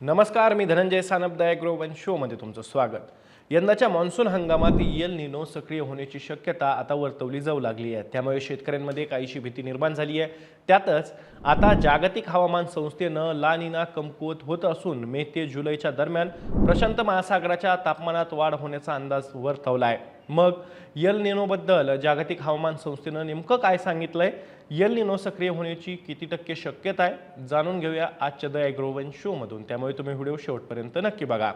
नमस्कार, मी धनंजय सानप ॲग्रोवन शोमध्ये तुमचं स्वागत। यंदाच्या मान्सून हंगामात एल निनो सक्रिय होण्याची शक्यता आता वर्तवली जाऊ लागली आहे। त्यामुळे शेतकऱ्यांमध्ये काहीशी भीती निर्माण झाली आहे। त्यातच आता जागतिक हवामान संस्थेनं ला निना कमकुवत होत असून मे ते जुलैच्या दरम्यान प्रशांत महासागराच्या तापमानात वाढ होण्याचा अंदाज वर्तवला आहे। मग एल निनोबद्दल जागतिक हवामान संस्थेनं नेमकं काय सांगितलंय, एल निनो सक्रिय होण्याची किती टक्के शक्यता आहे, जाणून घेऊया आजच्या द ॲग्रोवन शोमधून। त्यामुळे तुम्ही व्हिडिओ शेवटपर्यंत नक्की बघा।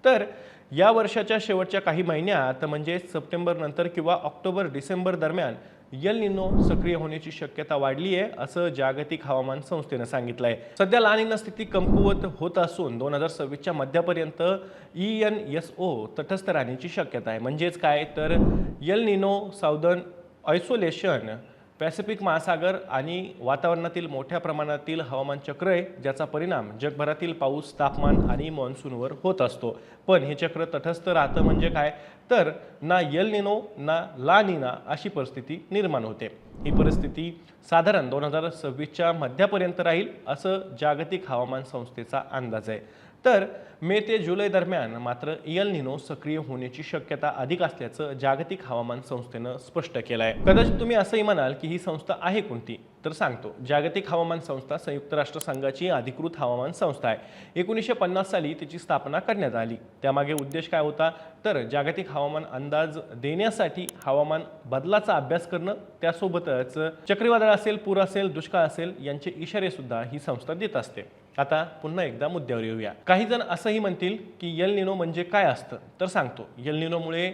तर या वर्षाच्या शेवटच्या काही महिन्यात म्हणजे सप्टेंबर नंतर किंवा ऑक्टोबर डिसेंबर दरम्यान एल निनो सक्रिय होण्याची शक्यता वाढली आहे, असं जागतिक हवामान संस्थेनं सांगितलंय। सध्या ला निना स्थिती कमकुवत होत असून 2026 च्या मध्यापर्यंत ENSO तटस्थ राहण्याची शक्यता आहे। म्हणजेच काय तर El Nino southern isolation Pacific महासागर आणि वातावरणातील मोठ्या प्रमाणातील हवामान चक्र आहे, ज्याचा परिणाम जगभरातील पाऊस, तापमान आणि मॉन्सूनवर होत असतो। पण हे चक्र तटस्थ राहतं म्हणजे काय तर ना एल निनो ना ला निना अशी परिस्थिती निर्माण होते। ही परिस्थिती साधारण 2026 च्या मध्यापर्यंत राहील, असं जागतिक हवामान संस्थेचा अंदाज आहे। तर मे ते जुलै दरम्यान मात्र एल निनो सक्रिय होण्याची शक्यता अधिक असल्याचं जागतिक हवामान संस्थेनं स्पष्ट केलं आहे। कदाचित तुम्ही असंही म्हणाल की ही संस्था आहे कोणती, तर सांगतो। जागतिक हवामान संस्था संयुक्त राष्ट्र संघाची अधिकृत हवामान संस्था आहे। 1950 साली तिची स्थापना करण्यात आली। त्यामागे उद्देश काय होता तर जागतिक हवामान अंदाज देण्यासाठी हवामान बदलाचा अभ्यास करणं, त्यासोबतच चक्रीवादळ असेल, पूर असेल, दुष्काळ असेल यांचे इशारे सुद्धा ही संस्था देत असते। आता पुन्हा एकदा मुद्द्यावर येऊया। काही जण असंही म्हणतील की एल निनो म्हणजे काय असतं, तर सांगतो। एल निनोमुळे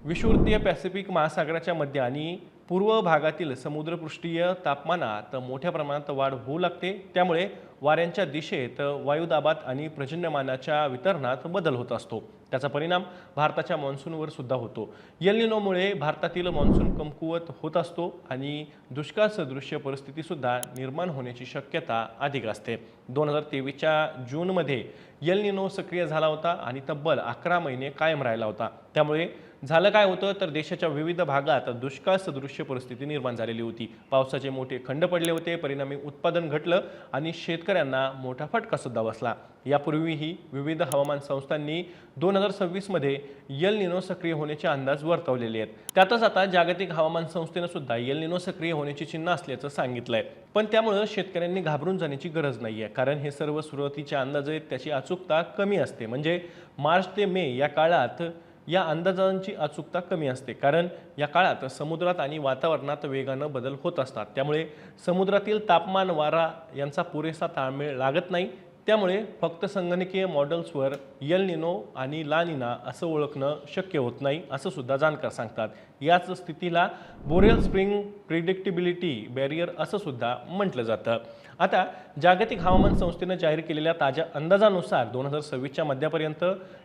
विषुववृत्तीय पॅसिफिक महासागराच्या मध्य आणि पूर्व भागातील समुद्रपृष्ठीय तापमानात मोठ्या प्रमाणात वाढ होऊ लागते। त्यामुळे वाऱ्यांच्या दिशेत, वायुदाबात आणि पर्जन्यमानाच्या वितरणात बदल होत असतो। त्याचा परिणाम भारताच्या मॉन्सूनवर सुद्धा होतो। एल निनोमुळे भारतातील मॉन्सून कमकुवत होत असतो आणि दुष्काळ सदृश्य परिस्थिती सुद्धा निर्माण होण्याची शक्यता अधिक असते। 2023 च्या जूनमध्ये एल निनो सक्रिय झाला होता आणि तब्बल 11 महिने कायम राहिला होता। त्यामुळे झालं काय होतं तर देशाच्या विविध भागात दुष्काळ सदृश्य परिस्थिती निर्माण झालेली होती। पावसाचे मोठे खंड पडले होते, परिणामी उत्पादन घटलं आणि शेतकऱ्यांना मोठा फटका सुद्धा बसला। यापूर्वीही विविध हवामान संस्थांनी 2026 मध्ये एल निनो सक्रिय होण्याचे अंदाज वर्तवलेले आहेत। त्यातच आता जागतिक हवामान संस्थेनं सुद्धा एल निनो सक्रिय होण्याची चिन्ह असल्याचं सांगितलंय। पण त्यामुळे शेतकऱ्यांनी घाबरून जाण्याची गरज नाहीये, कारण हे सर्व सुरुवातीचे अंदाज आहेत, त्याची अचूकता कमी असते। म्हणजे मार्च ते मे या काळात या अंदाजांची अचूकता कमी असते, कारण या काळात समुद्रात आणि वातावरणात वेगानं बदल होत असतात। त्यामुळे समुद्रातील तापमान, वारा यांचा पुरेसा ताळमेळ लागत नाही। त्यामुळे फक्त संगणकीय मॉडेल्सवर एल निनो आणि ला निना असं ओळखणं शक्य होत नाही, असं सुद्धा जाणकार सांगतात। याच स्थितीला बोरेल स्प्रिंग प्रिडिक्टिबिलिटी बॅरियर असं सुद्धा म्हटलं जातं। आता जागतिक हवामान संस्थेनं जाहीर केलेल्या ताज्या अंदाजानुसार 2026 च्या मध्यापर्यंत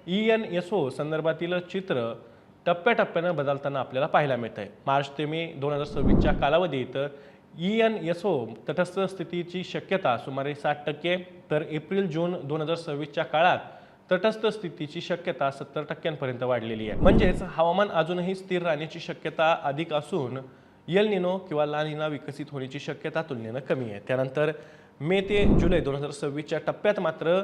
ENSO संदर्भातील चित्र टप्प्याटप्प्यानं बदलताना आपल्याला पाहायला मिळत आहे। मार्च ते मे 2026 च्या कालावधीत ENSO तटस्थ स्थितीची शक्यता सुमारे 60%, तर एप्रिल जून 2026 च्या काळात तटस्थ स्थितीची शक्यता 70% वाढलेली आहे। म्हणजेच हवामान अजूनही स्थिर राहण्याची शक्यता अधिक असून एल निनो किंवा ला निना विकसित होण्याची शक्यता तुलनेनं कमी आहे। त्यानंतर मे ते जुलै 2026 च्या टप्प्यात मात्र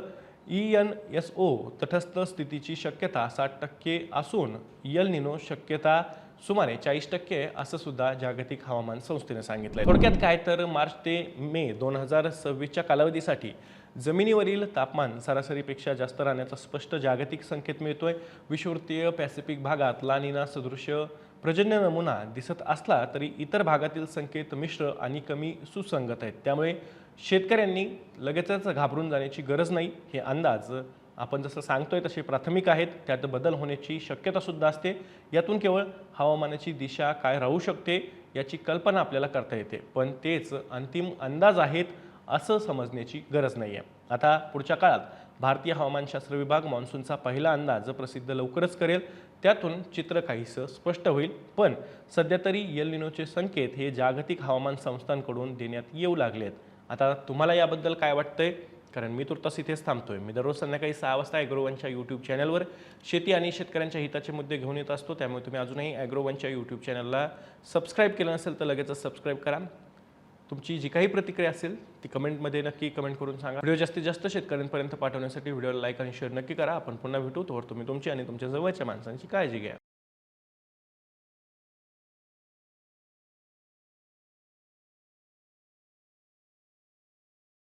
ENSO तटस्थ स्थितीची शक्यता 60% असून एल निनो शक्यता सुमारे 40% असं सुद्धा जागतिक हवामान संस्थेने सांगितलंय। थोडक्यात काय तर मार्च ते मे 2026 च्या कालावधीसाठी जमिनीवरील तापमान सरासरीपेक्षा जास्त राहण्याचा स्पष्ट जागतिक संकेत मिळतोय। विषुववृत्तीय पॅसिफिक भागात ला निना सदृश्य पर्जन्य नमुना दिसत असला तरी इतर भागातील संकेत मिश्र आणि कमी सुसंगत आहेत। त्यामुळे शेतकऱ्यांनी लगेचच घाबरून जाण्याची गरज नाही। हे अंदाज आपण जसं सांगतोय तसे प्राथमिक आहेत, त्यात बदल होण्याची शक्यता सुद्धा असते। यातून केवळ हवामानाची दिशा काय राहू शकते याची कल्पना आपल्याला करता येते, पण तेच अंतिम अंदाज आहेत असं समजण्याची गरज नाही आहे। आता पुढच्या काळात भारतीय हवामानशास्त्र विभाग मान्सूनचा पहिला अंदाज प्रसिद्ध लवकरच करेल, त्यातून चित्र काहीसं स्पष्ट होईल। पण सध्या तरी एल निनोचे संकेत हे जागतिक हवामान संस्थांकडून देण्यात येऊ लागलेत। आता तुम्हाला याबद्दल काय वाटतंय, कारण मी तुर्तास इथेच थांबतोय। मी दररोज संध्याकाळी 6 वाजता ॲग्रोवनच्या यूट्यूब चॅनलवर शेती आणि शेतकऱ्यांच्या हिताचे मुद्दे घेऊन येत असतो। त्यामुळे तुम्ही अजूनही ॲग्रोवनच्या यूट्यूब चॅनलला सबस्क्राईब केलं नसेल तर लगेचच सबस्क्राईब करा। तुमची जी काही प्रतिक्रिया असेल ती कमेंटमध्ये नक्की कमेंट करून सांगा. व्हिडिओ जास्तीत जास्त शेतकऱ्यांपर्यंत पाठवण्यासाठी व्हिडिओला लाईक आणि शेअर नक्की करा. आपण पुन्हा भेटू. तोवर तुम्ही तुमची आणि तुमच्या जवळच्या माणसांची काळजी घ्या.